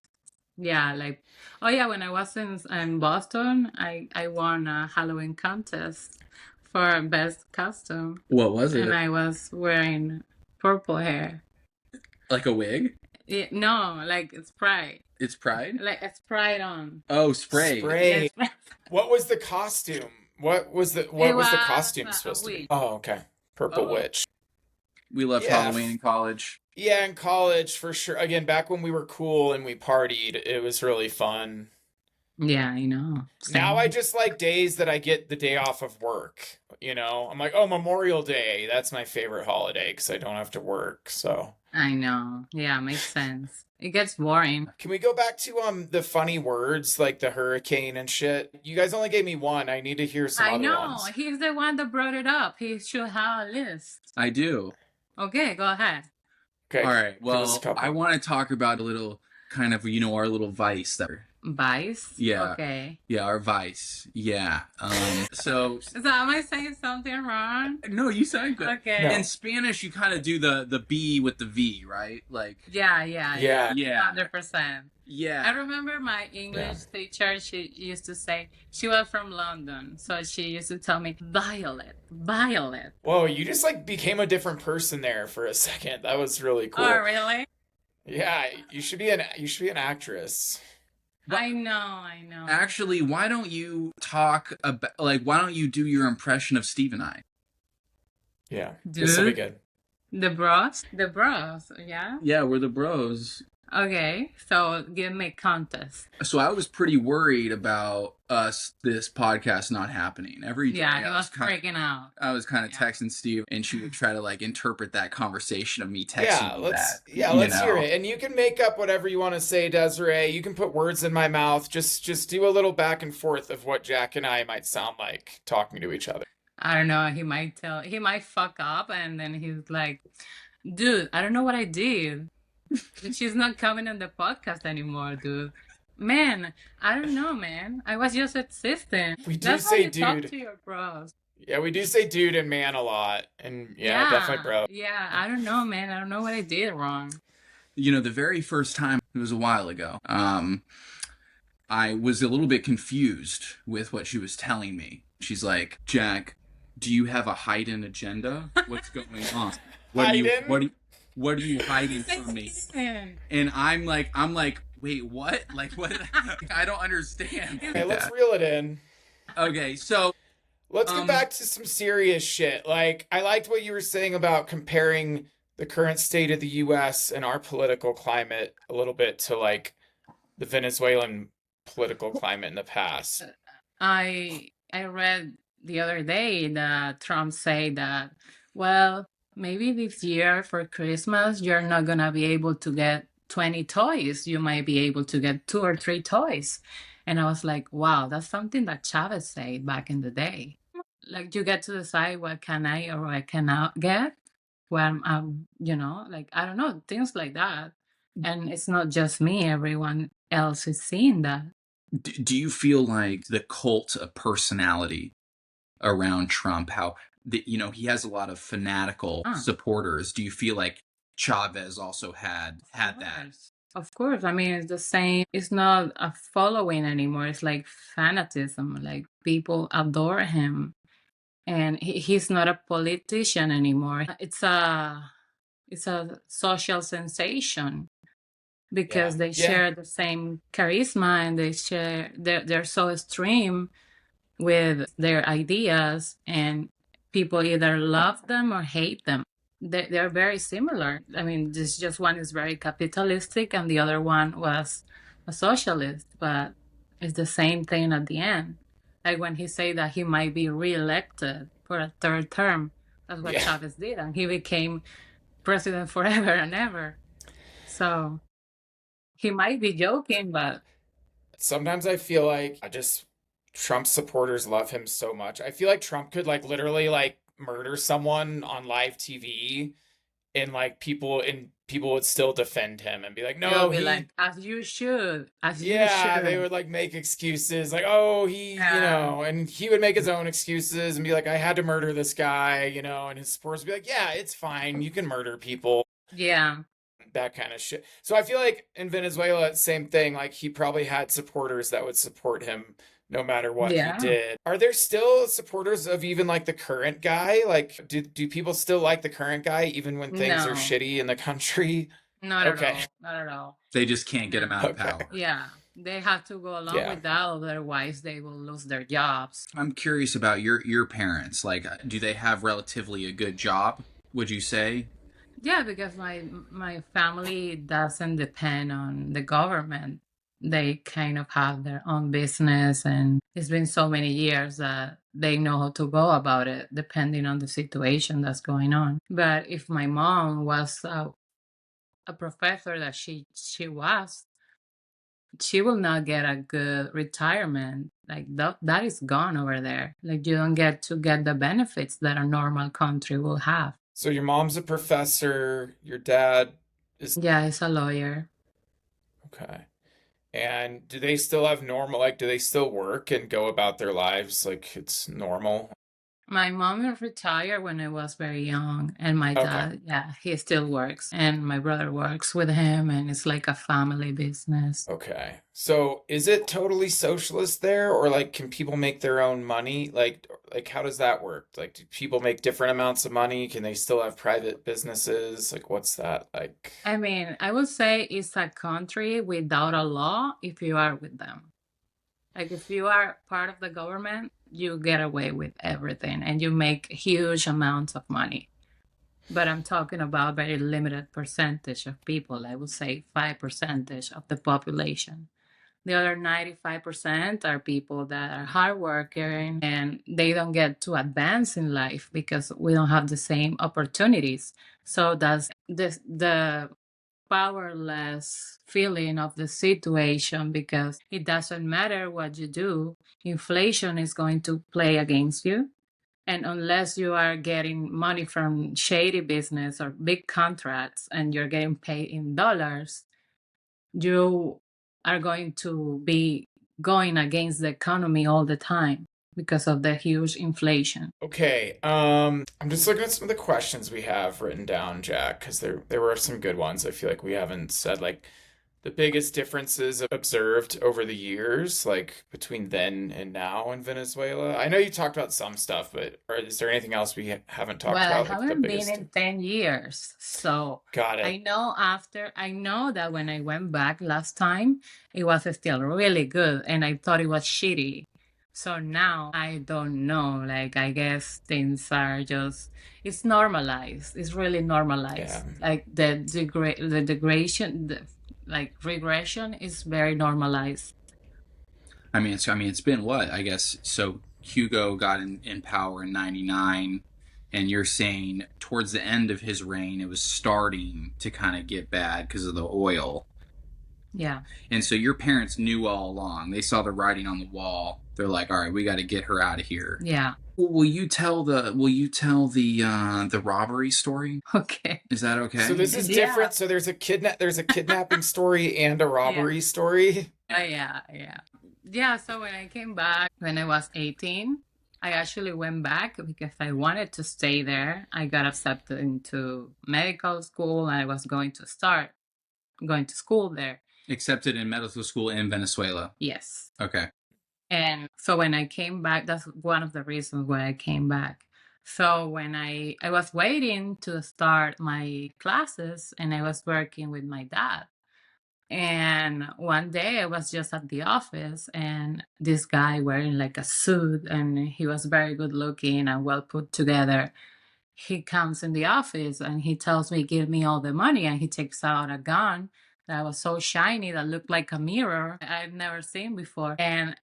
Yeah, like oh yeah, when I was in Boston, I won a Halloween contest for best costume, What was it? and I was wearing purple hair. Like a wig? No, like Sprite. It's Pride? Like a Sprite on. Oh, Spray. Spray. Yes. What was the costume? What was the It was costume a supposed to be? wig. Oh, okay. Purple Oh. Witch. We loved Yeah. Halloween in college. Yeah, in college for sure. Again, back when we were cool and we partied, it was really fun. Yeah, I know. Now Same. I just like days that I get the day off of work. You know, I'm like, oh, Memorial Day. That's my favorite holiday because I don't have to work. So I know. Yeah, makes sense. It gets boring. can we go back to the funny words like the hurricane and shit? You guys only gave me one. I need to hear some I other know. ones. He's the one that brought it up. He should have a list. I do. Okay, go ahead. Okay. All right. give us a Well, couple. I want to talk about a little kind of, our little vice there. Vice? Yeah. Okay. Yeah, our vice. Yeah. So So am I saying something wrong? no, you sound good. Okay. No. In Spanish, you kind of do the B with the V, right? Like, Yeah. Yeah. yeah, 100%. I yeah. remember my English teacher, she used to say, she was from London, so she used to tell me, Violet. Whoa, you just like became a different person there for a second. That was really cool. Oh, really? Yeah, you should be an actress. I know. Actually, why don't you talk about, like, why don't you do your impression of Steve and I? Yeah. This will be Dude. good. The bros, yeah? Yeah, we're the bros. Okay, so give me contest. So I was pretty worried about this podcast not happening. Every day Yeah, he I was kind freaking out. I was kind of Yeah. texting Steve, and she would try to like interpret that conversation of me texting Yeah, you let's that. you let's hear know? it. And you can make up whatever you want to say, Desiree. You can put words in my mouth. Just do a little back and forth of what Jack and I might sound like talking to each other. I don't know, he might fuck up and then he's like, dude, I don't know what I did. She's not coming on the podcast anymore, dude. Man, I don't know, man. I was just existing. We do That's how say you talk dude. to your bros. Yeah, we do say dude and man a lot. And yeah, definitely bro. Yeah, I don't know, man. I don't know what I did wrong. The very first time, it was a while ago, I was a little bit confused with what she was telling me. She's like, Jack, do you have a hidden agenda? What's going on? What are you hiding from me? And I'm like, wait, what? Like, what? I don't understand. Okay, let's reel it in. Okay, so Let's get back to some serious shit. Like, I liked what you were saying about comparing the current state of the US and our political climate a little bit to like the Venezuelan political climate in the past. I read the other day that Trump said that, well, maybe this year for Christmas you're not gonna be able to get 20 toys. You might be able to get 2 or 3 toys. And I was like, wow, that's something that Chavez said back in the day. Like, you get to decide what can I or what I cannot get. When like, I don't know, things like that. And it's not just me, everyone else is seeing that. do you feel like the cult of personality around Trump, how he has a lot of fanatical supporters? Do you feel like Chavez also had that? Of course. I mean, it's the same. It's not a following anymore. It's like fanatism. Like, people adore him. And he's not a politician anymore. It's a social sensation because they share the same charisma and they're so extreme with their ideas, and people either love them or hate them. They're very similar. I mean, this just one is very capitalistic and the other one was a socialist, but it's the same thing at the end. Like when he said that he might be reelected for a 3rd term. That's what Chavez did, and he became president forever and ever. So he might be joking, but Sometimes I feel like Trump supporters love him so much. I feel like Trump could like literally like murder someone on live TV and like people would still defend him and be like, no, they'll be like, as you should. they would like make excuses like, oh, and he would make his own excuses and be like, I had to murder this guy, and his supporters would be like, yeah, it's fine, you can murder people. Yeah. That kind of shit. So I feel like in Venezuela, same thing. Like he probably had supporters that would support him no matter what he did. Are there still supporters of even like the current guy? Like, do people still like the current guy even when things are shitty in the country? Not at Okay. all. Not at all. They just can't get No. him out of Okay. power. Yeah, they have to go along Yeah. with that, otherwise they will lose their jobs. I'm curious about your parents. Like, do they have relatively a good job, would you say? Yeah, because my family doesn't depend on the government. They kind of have their own business, and it's been so many years that they know how to go about it, depending on the situation that's going on. But if my mom was a professor that she was, she will not get a good retirement. Like that is gone over there. Like you don't get to get the benefits that a normal country will have. So your mom's a professor, your dad is Yeah, it's a lawyer. okay. And do they still have normal, like, do they still work and go about their lives like it's normal? My mom was retired when I was very young, and my Okay. dad, yeah, he still works, and my brother works with him, and it's like a family business. Okay. So is it totally socialist there, or like can people make their own money? Like how does that work? Like do people make different amounts of money? Can they still have private businesses? Like what's that like? I mean, I would say it's a country without a law if you are with them. Like if you are part of the government, you get away with everything and you make huge amounts of money. But I'm talking about very limited percentage of people. I would say 5% of the population. The other 95% are people that are hardworking and they don't get to advance in life because we don't have the same opportunities. So that's the powerless feeling of the situation because it doesn't matter what you do, inflation is going to play against you. And unless you are getting money from shady business or big contracts and you're getting paid in dollars, you are going to be going against the economy all the time because of the huge inflation. Okay. I'm just looking at some of the questions we have written down, Jack, because there were some good ones. I feel like we haven't said like the biggest differences observed over the years, like between then and now in Venezuela. I know you talked about some stuff, but is there anything else we haven't talked Well, I about, like the haven't been biggest? in 10 years. So Got it. I know that when I went back last time, it was still really good and I thought it was shitty. So now I don't know. Like, I guess things are just, it's normalized. It's really Yeah. normalized. Like, the degradation, like regression is very normalized. It's been what, I guess. So Hugo got in power in '99, and you're saying towards the end of his reign, it was starting to kind of get bad because of the oil. Yeah. And so your parents knew all along. They saw the writing on the wall. They're like, all right, we got to get her out of here. Yeah. Will you tell the robbery story? Okay. Is that okay? So this is Yeah. different. So there's a kidnapping story and a robbery story. Yeah, so when I came back, when I was 18, I actually went back because I wanted to stay there. I got accepted into medical school and I was going to start going to school there. Accepted in medical school in Venezuela. Yes. Okay. And so when I came back, that's one of the reasons why I came back. So when I was waiting to start my classes and I was working with my dad. And one day I was just at the office and this guy wearing like a suit and he was very good looking and well put together. He comes in the office and he tells me, give me all the money. And he takes out a gun that was so shiny that looked like a mirror I'd never seen before. And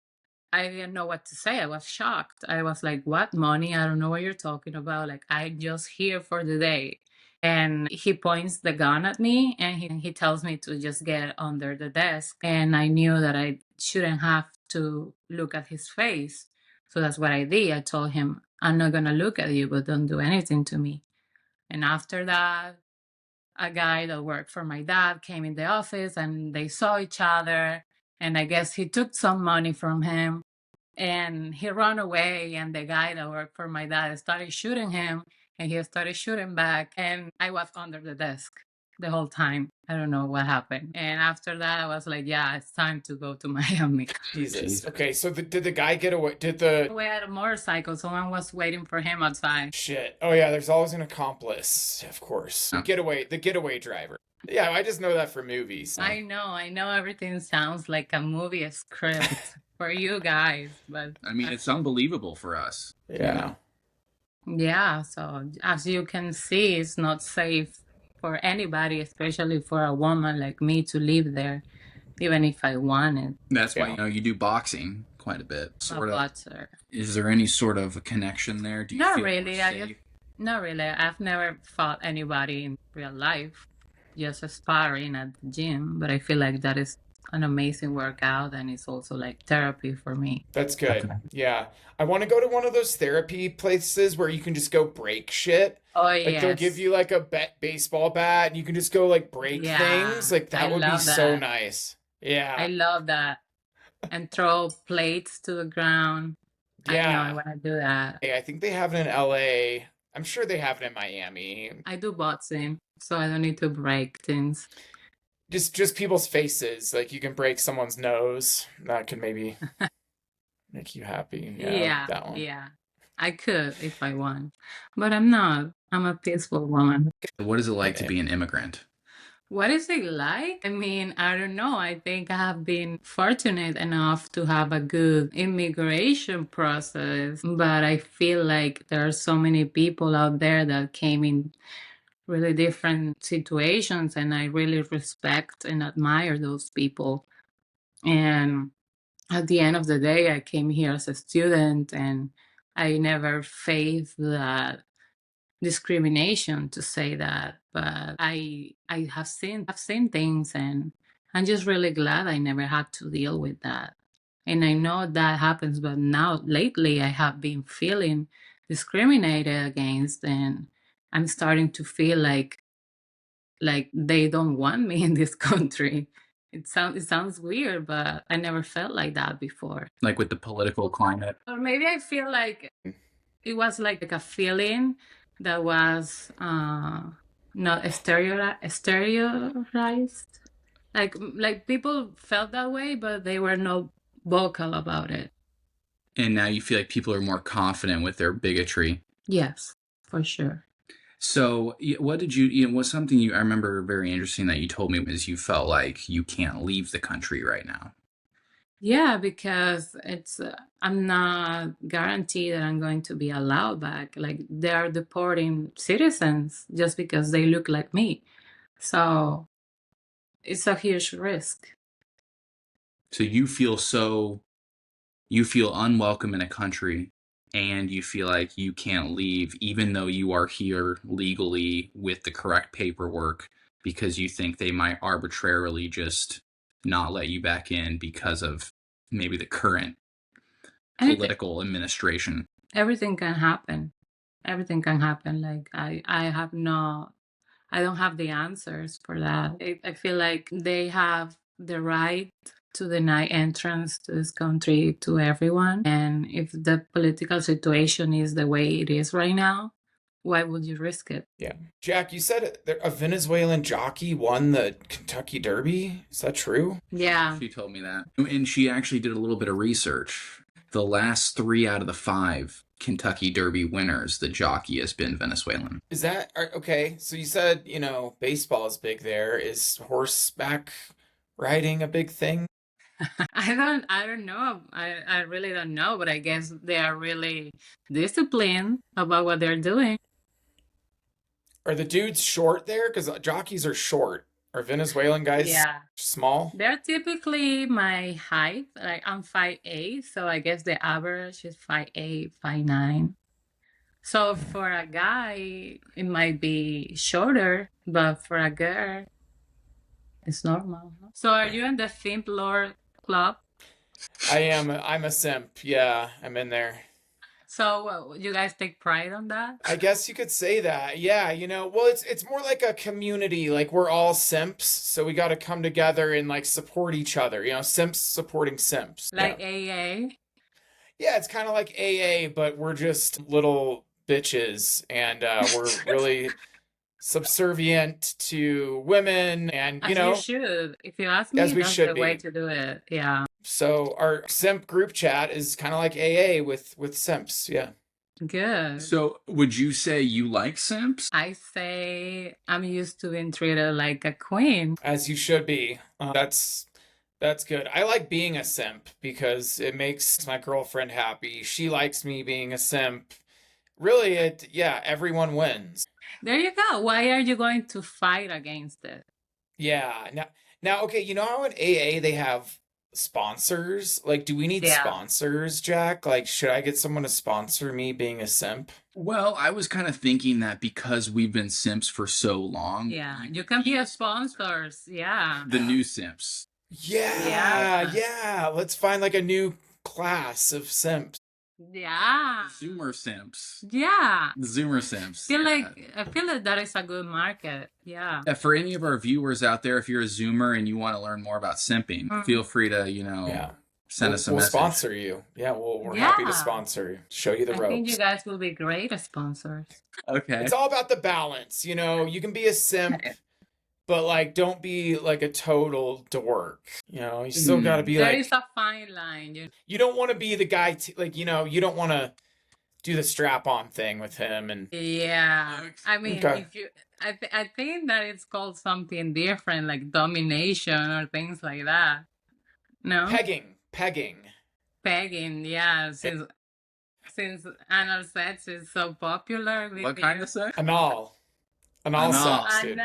I didn't know what to say. I was shocked. I was like, what money? I don't know what you're talking about. Like, I'm just here for the day. And he points the gun at me and he tells me to just get under the desk. And I knew that I shouldn't have to look at his face. So that's what I did. I told him, I'm not going to look at you, but don't do anything to me. And after that, a guy that worked for my dad came in the office and they saw each other. And I guess he took some money from him and he ran away. And the guy that worked for my dad started shooting him and he started shooting back. And I was under the desk the whole time. I don't know what happened. And after that, I was like, yeah, it's time to go to Miami. Jesus. Okay, so did the guy get away? Did the We had a motorcycle. Someone was waiting for him outside. shit? Oh yeah, there's always an accomplice, of course. Yeah. The getaway driver. Yeah, I just know that from movies. So. I know everything sounds like a movie script for you guys, but I mean, it's unbelievable for us. Yeah. yeah, so as you can see, it's not safe for anybody, especially for a woman like me to live there, even if I wanted. That's why, Yeah. you do boxing quite a bit. A Sort of. boxer. Is there any sort of connection there? Do you Not feel more really. safe? Not really. I've never fought anybody in real life, just sparring at the gym. But I feel like that is an amazing workout, and it's also like therapy for me. That's good. Okay. Yeah. I want to go to one of those therapy places where you can just go break shit. Oh Like they'll give yes, you like a baseball bat and you can just go like break yeah. things. Like I that would be love so that. nice. I Yeah. love that. And throw plates to the ground. I know I Yeah. want to do that. Hey, I think they have it in LA. I'm sure they have it in Miami. I do boxing, so I don't need to break things. Just people's faces. Like you can break someone's nose. That could maybe make you happy. Yeah, Yeah, that one. yeah. I could if I want, but I'm not. I'm a peaceful woman. What is it like to be an immigrant? What is it like? I mean, I don't know. I think I have been fortunate enough to have a good immigration process, but I feel like there are so many people out there that came in really different situations, and I really respect and admire those people. And at the end of the day, I came here as a student, and I never faced that discrimination to say that, but I have seen things, and I'm just really glad I never had to deal with that. And I know that happens, but now lately I have been feeling discriminated against, and I'm starting to feel like they don't want me in this country. It sounds weird, but I never felt like that before. Like with the political climate? Or maybe I feel like it was like a feeling that was not stereotyped. Like people felt that way, but they were not vocal about it. And now you feel like people are more confident with their bigotry. Yes, for sure. So, what did what's something I remember very interesting that you told me was you felt like you can't leave the country right now. Yeah, because it's I'm not guaranteed that I'm going to be allowed back. Like they are deporting citizens just because they look like me. So it's a huge risk. So you feel unwelcome in a country and you feel like you can't leave even though you are here legally with the correct paperwork because you think they might arbitrarily just not let you back in because of maybe the current Anything, political administration. everything can happen. Everything can happen. Like I don't have the answers for that. I feel like they have the right to deny entrance to this country to everyone. And if the political situation is the way it is right now, why would you risk it? Yeah. Jack, you said a Venezuelan jockey won the Kentucky Derby. Is that true? Yeah. She told me that. And she actually did a little bit of research. The last 3 out of the 5 Kentucky Derby winners, the jockey has been Venezuelan. Is that okay? So you said, baseball is big there. Is horseback riding a big thing? I don't know. I really don't know, but I guess they are really disciplined about what they're doing. Are the dudes short there? Because jockeys are short. Are Venezuelan guys Yeah. small? They're typically my height. Like I'm 5'8", so I guess the average is 5'8", 5'9". So for a guy, it might be shorter, but for a girl, it's normal. So are you in the Simp Lord Club? I am. I'm a simp. Yeah, I'm in there. So you guys take pride on that? I guess you could say that. Yeah, well, it's more like a community. Like we're all simps, so we got to come together and like support each other. Simps supporting simps. Like Yeah. AA? Yeah, it's kind of like AA, but we're just little bitches, and we're really subservient to women, and As you should. If you ask as me, we that's should the way be. to do it. Yeah. So our simp group chat is kind of like AA with simps. Yeah. Good. So, would you say you like simps? I say I'm used to being treated like a queen. As you should be. That's good. I like being a simp because it makes my girlfriend happy. She likes me being a simp. Really, yeah, everyone wins. There you go. Why are you going to fight against it? Yeah. Now, okay, you know how in AA they have sponsors? Like, do we need Yeah. sponsors, Jack? Like, should I get someone to sponsor me being a simp? Well, I was kind of thinking that because we've been simps for so long, Yeah, you can be a sponsors. Yeah. the new simps. Yeah. Let's find like a new class of simps. Yeah. Zoomer simps. Yeah. Zoomer simps. I feel like that is a good market. Yeah. For any of our viewers out there, if you're a Zoomer and you want to learn more about simping, feel free to, send us a We'll message. sponsor you. Yeah, we're happy to sponsor you. Show you the ropes. I think you guys will be great as sponsors. Okay. It's all about the balance, you know. You can be a simp, but like don't be like a total dork. You know, you still got to be There is a fine line. You don't want to be the guy you don't want to do the strap-on thing with him and Yeah. I mean, Okay. if you I think that it's called something different like domination or things like that. No? pegging. Pegging, yeah. Since anal sex is so popular. What kind of sex? Anal sex, dude.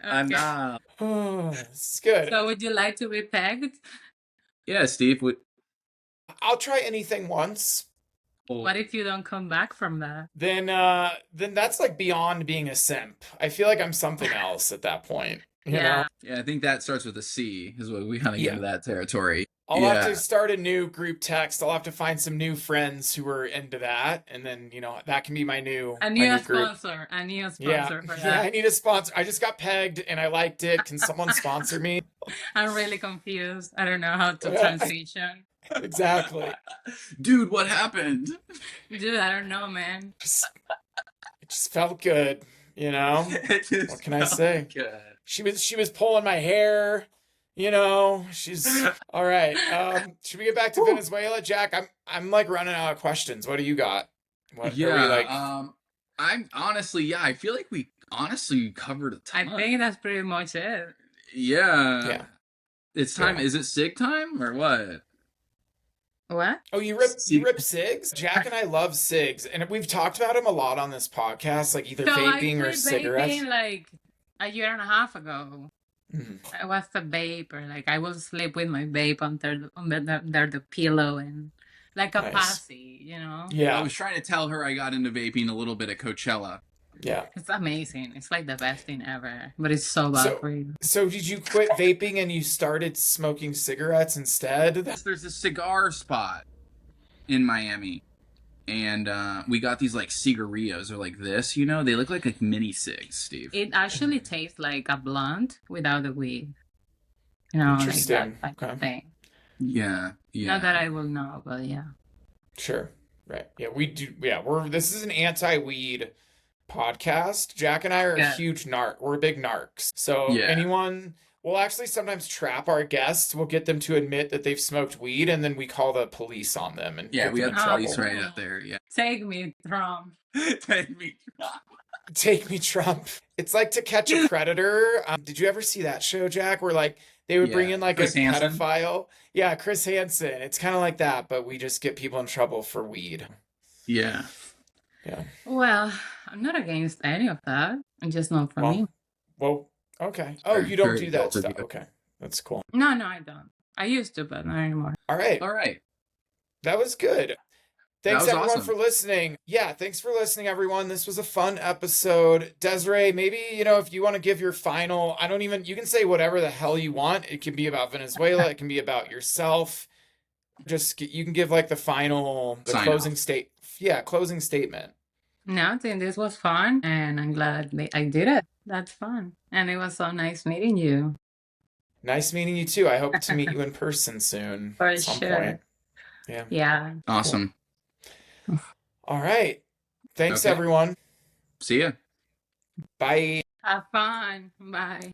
Anal. Okay. It's good. So would you like to be pegged? Yeah, Steve. I'll try anything once. What if you don't come back from that? Then that's like beyond being a simp. I feel like I'm something else at that point. You know? Yeah, I think that starts with a C, is what we kind of get into that territory. I'll have to start a new group text. I'll have to find some new friends who are into that, and then that can be my new sponsor. A new sponsor for that. Yeah, I need a sponsor. I just got pegged and I liked it. Can someone sponsor me? I'm really confused. I don't know how to transition. Exactly. Dude, what happened? Dude, I don't know, man. It just felt good, What can I say? Good. She was pulling my hair. She's all right. Should we get back to Venezuela, Jack? I'm like running out of questions. What do you got? What are we like? I'm honestly, I feel like we honestly covered a ton. I think that's pretty much it. Yeah. It's time. Is it SIG time or what? What? Oh, you rip cigs? Jack and I love cigs, and we've talked about them a lot on this podcast, like either vaping or cigarettes. Vaping like a year and a half ago. I was a vape, or like I will sleep with my vape under the pillow and like a posse, Yeah. I was trying to tell her I got into vaping a little bit at Coachella. Yeah. It's amazing. It's like the best thing ever, but it's so bad for you. So did you quit vaping and you started smoking cigarettes instead? There's a cigar spot in Miami. And we got these like cigarillos or like this, they look like mini cigs, Steve. It actually tastes like a blunt without the weed. Interesting. Like that type of thing. Yeah. Not that I will know, but yeah. Sure. Right. Yeah, we do. Yeah, this is an anti-weed podcast. Jack and I are a huge narc. We're big narcs. So we'll actually sometimes trap our guests. We'll get them to admit that they've smoked weed, and then we call the police on them. And we have trouble. police right up there. Yeah. Take me, Trump. Take me, Trump. Take me, Trump. It's like To Catch a Predator. Did you ever see that show, Jack? Where like they would bring in like Chris Hansen. Pedophile. Yeah, Chris Hansen. It's kind of like that, but we just get people in trouble for weed. Yeah. Yeah. Well, I'm not against any of that. It's just not for me. Well, okay. Oh, you don't do that stuff. Okay. That's cool. No, I don't. I used to, but not anymore. All right. That was good. Thanks everyone for listening. Yeah, thanks for listening, everyone. This was a fun episode. Desiree, maybe, if you want to give your final, you can say whatever the hell you want. It can be about Venezuela. It can be about yourself. You can give like the closing statement. No, I think this was fun, and I'm glad I did it. That's fun. And it was so nice meeting you. Nice meeting you too. I hope to meet you in person soon. For sure. Point. Yeah. Yeah. Awesome. Cool. All right. Thanks, everyone. See ya. Bye. Have fun. Bye.